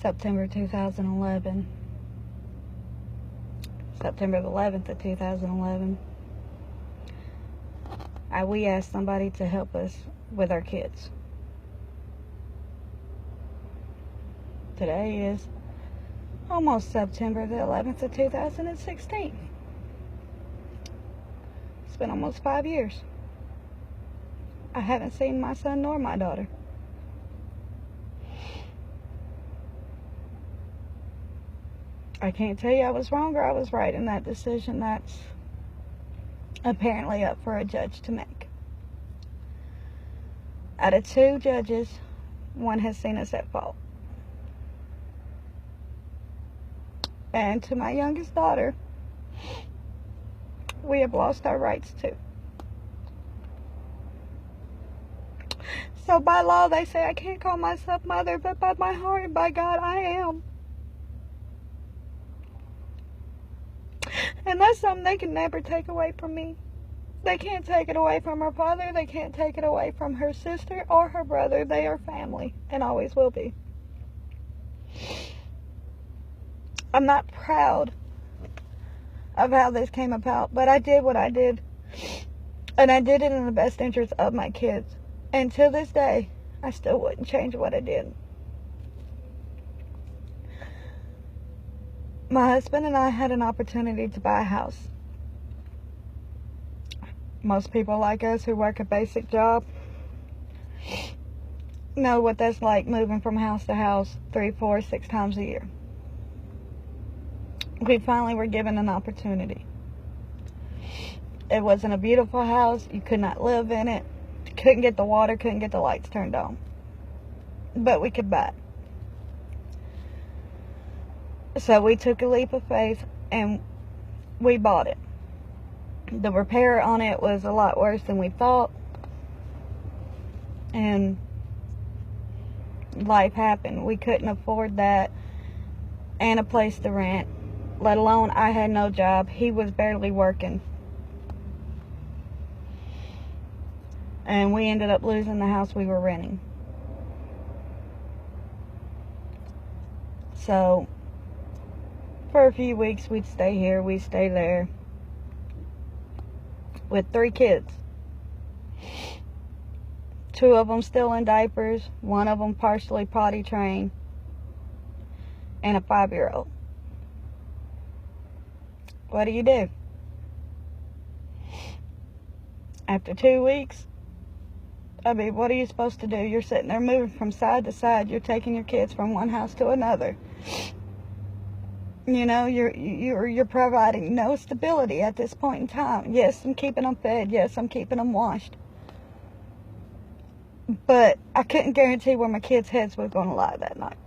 September 2011. September the 11th of 2011. We asked somebody to help us with our kids. Today is almost September the 11th of 2016. It's been almost 5 years. I haven't seen my son nor my daughter. I can't tell you I was wrong or I was right in that decision. That's apparently up for a judge to make. Out of 2 judges, one has seen us at fault. And to my youngest daughter, we have lost our rights too. So by law, they say I can't call myself mother, but by my heart and by God, I am. And that's something they can never take away from me. They can't take it away from her father. They can't take it away from her sister or her brother. They are family and always will be. I'm not proud of how this came about, but I did what I did. And I did it in the best interest of my kids. And to this day, I still wouldn't change what I did. My husband and I had an opportunity to buy a house. Most people like us who work a basic job know what that's like, moving from house to house 3, 4, 6 times a year. We finally were given an opportunity. It wasn't a beautiful house. You could not live in it. Couldn't get the water, couldn't get the lights turned on. But we could buy it. So we took a leap of faith and we bought it. The repair on it was a lot worse than we thought. And life happened. We couldn't afford that and a place to rent. Let alone I had no job. He was barely working. And we ended up losing the house we were renting. So, for a few weeks, we'd stay here, we'd stay there. With 3 kids. 2 of them still in diapers. 1 of them partially potty trained. And a 5-year-old. What do? After 2 weeks, I mean, what are you supposed to do? You're sitting there moving from side to side. You're taking your kids from one house to another. You know, you're providing no stability at this point in time. Yes, I'm keeping them fed. Yes, I'm keeping them washed. But I couldn't guarantee where my kids' heads were going to lie that night.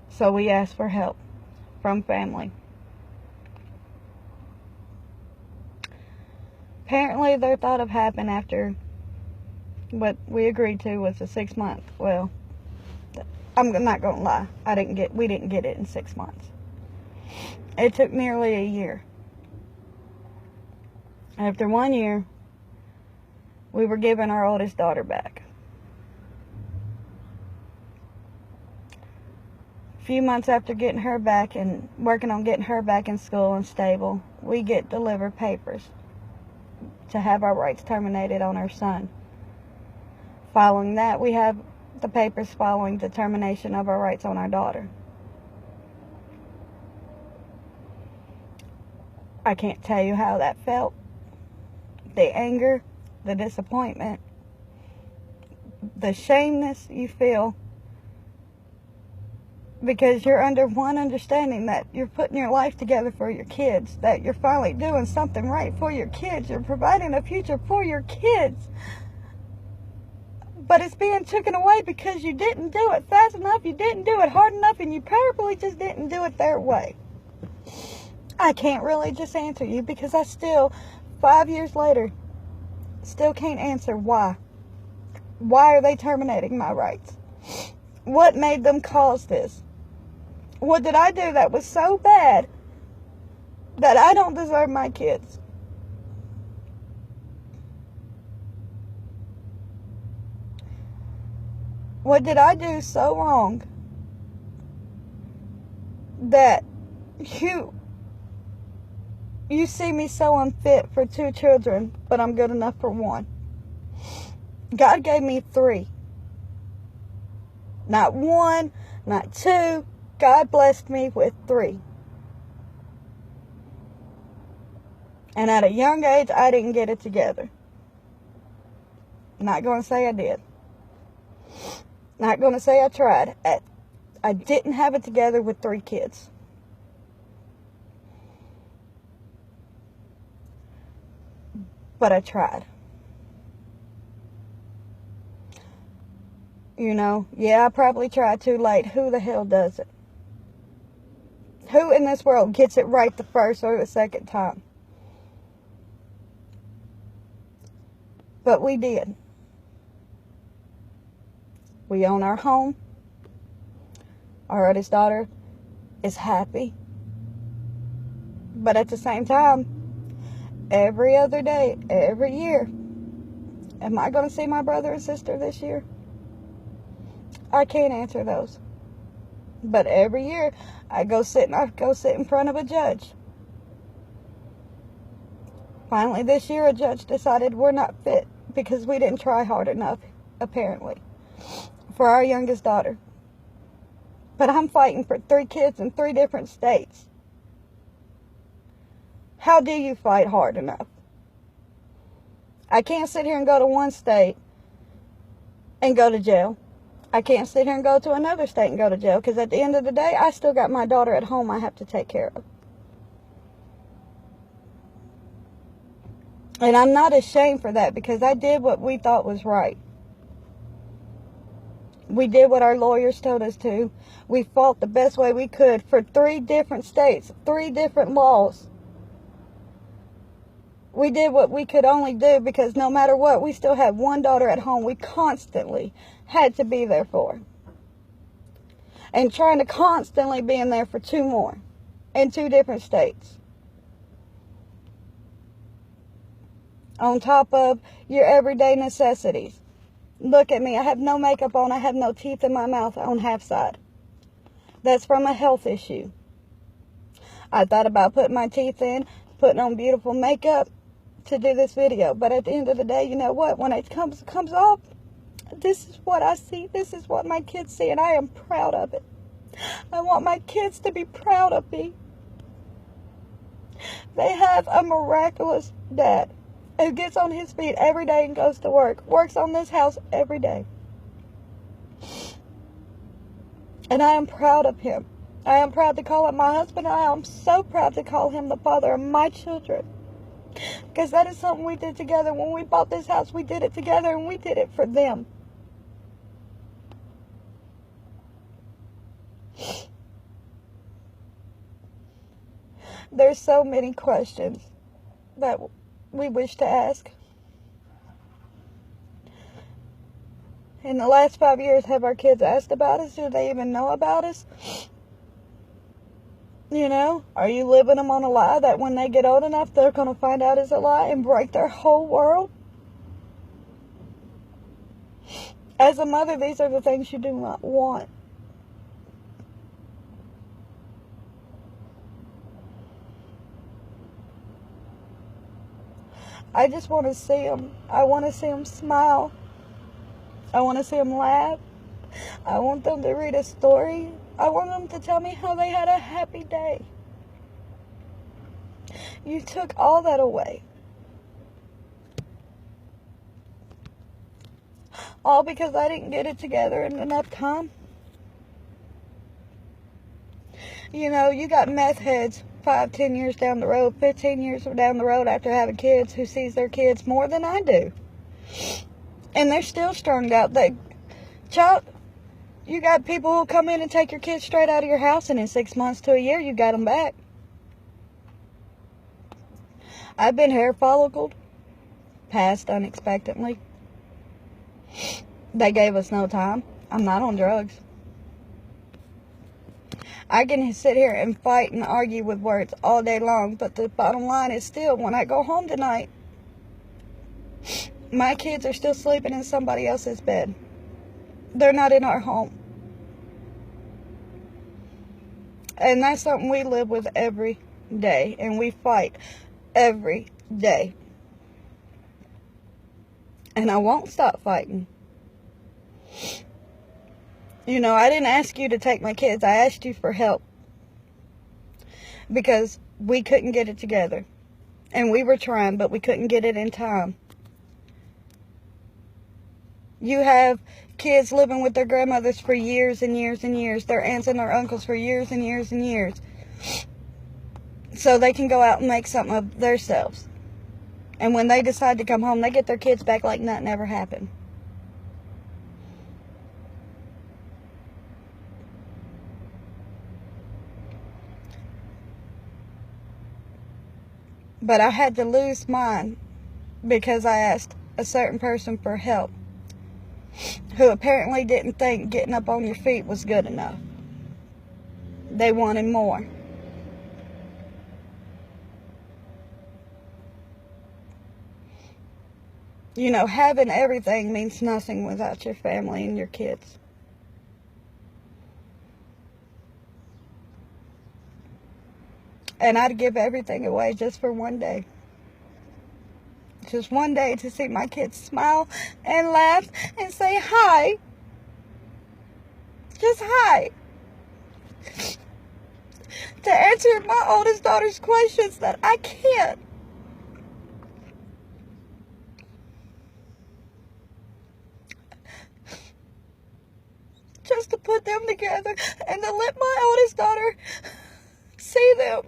So we asked for help from family. Apparently, their thought of happened after what we agreed to was a 6-month. Well, I'm not gonna lie. We didn't get it in 6 months. It took nearly a year. After 1 year, we were given our oldest daughter back. A few months after getting her back and working on getting her back in school and stable, we get delivered papers to have our rights terminated on our son. Following that, we have the papers following the termination of our rights on our daughter. I can't tell you how that felt. The anger, the disappointment, the shameness you feel, because you're under one understanding that you're putting your life together for your kids, that you're finally doing something right for your kids, you're providing a future for your kids, but it's being taken away because you didn't do it fast enough, you didn't do it hard enough, and you probably just didn't do it their way. I can't really just answer you because I still, 5 years later, still can't answer why. Why are they terminating my rights? What made them cause this? What did I do that was so bad that I don't deserve my kids? What did I do so wrong that you see me so unfit for 2 children, but I'm good enough for 1? God gave me 3. Not 1, not 2. God blessed me with 3. And at a young age, I didn't get it together. Not going to say I did. Not going to say I tried. I didn't have it together with 3 kids. But I tried. You know, yeah, I probably tried too late. Who the hell does it? Who in this world gets it right the first or the second time? But we did. We own our home. Our oldest daughter is happy. But at the same time, every other day, every year, am I going to see my brother and sister this year? I can't answer those. But every year, I go sit in front of a judge. Finally, this year, a judge decided we're not fit because we didn't try hard enough, apparently, for our youngest daughter. But I'm fighting for 3 kids in 3 different states. How do you fight hard enough? I can't sit here and go to one state and go to jail. I can't sit here and go to another state and go to jail, because at the end of the day, I still got my daughter at home I have to take care of. And I'm not ashamed for that, because I did what we thought was right. We did what our lawyers told us to. We fought the best way we could for 3 different states, 3 different laws. We did what we could only do, because no matter what, we still had 1 daughter at home we constantly had to be there for. And trying to constantly be in there for 2 more in 2 different states. On top of your everyday necessities. Look at me. I have no makeup on. I have no teeth in my mouth on half side. That's from a health issue. I thought about putting my teeth in, putting on beautiful makeup to do this video. But at the end of the day, you know what? When it comes off, this is what I see. This is what my kids see, and I am proud of it. I want my kids to be proud of me. They have a miraculous dad who gets on his feet every day and goes to work, works on this house every day. And I am proud of him. I am proud to call him my husband. I am so proud to call him the father of my children. Because that is something we did together. When we bought this house, we did it together, and we did it for them. There's so many questions that we wish to ask. In the last 5 years, have our kids asked about us? Do they even know about us? You know, are you living them on a lie that when they get old enough, they're going to find out is a lie and break their whole world? As a mother, these are the things you do not want. I just want to see them. I want to see them smile. I want to see them laugh. I want them to read a story. I want them to tell me how they had a happy day. You took all that away. All because I didn't get it together in enough time. You know, you got meth heads 5, 10 years down the road, 15 years down the road after having kids who sees their kids more than I do. And they're still strung out. You got people who come in and take your kids straight out of your house, and in 6 months to a year, you got them back. I've been hair follicled, passed unexpectedly. They gave us no time. I'm not on drugs. I can sit here and fight and argue with words all day long, but the bottom line is still, when I go home tonight, my kids are still sleeping in somebody else's bed. They're not in our home. And that's something we live with every day. And we fight every day. And I won't stop fighting. You know, I didn't ask you to take my kids. I asked you for help. Because we couldn't get it together. And we were trying, but we couldn't get it in time. You have kids living with their grandmothers for years and years and years. Their aunts and their uncles for years and years and years. So they can go out and make something of themselves. And when they decide to come home, they get their kids back like nothing ever happened. But I had to lose mine because I asked a certain person for help, who apparently didn't think getting up on your feet was good enough. They wanted more. You know, having everything means nothing without your family and your kids. And I'd give everything away just for one day. Just one day to see my kids smile and laugh and say hi. Just hi. To answer my oldest daughter's questions that I can't. Just to put them together and to let my oldest daughter see them.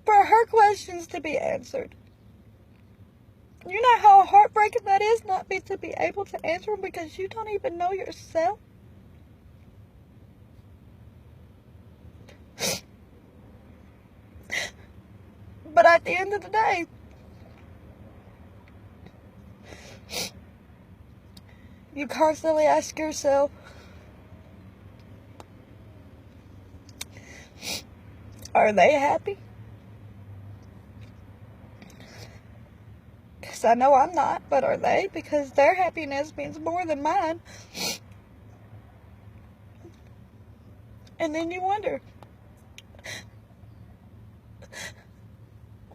For her questions to be answered. You know how heartbreaking that is, not to be able to answer them because you don't even know yourself? But at the end of the day, you constantly ask yourself, are they happy? Because I know I'm not, but are they? Because their happiness means more than mine. And then you wonder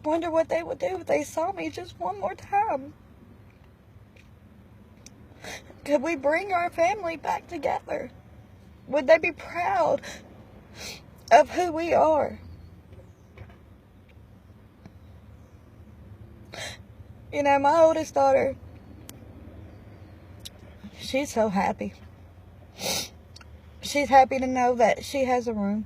what they would do if they saw me just one more time. Could we bring our family back together? Would they be proud of who we are? You know, my oldest daughter, she's so happy. She's happy to know that she has a room.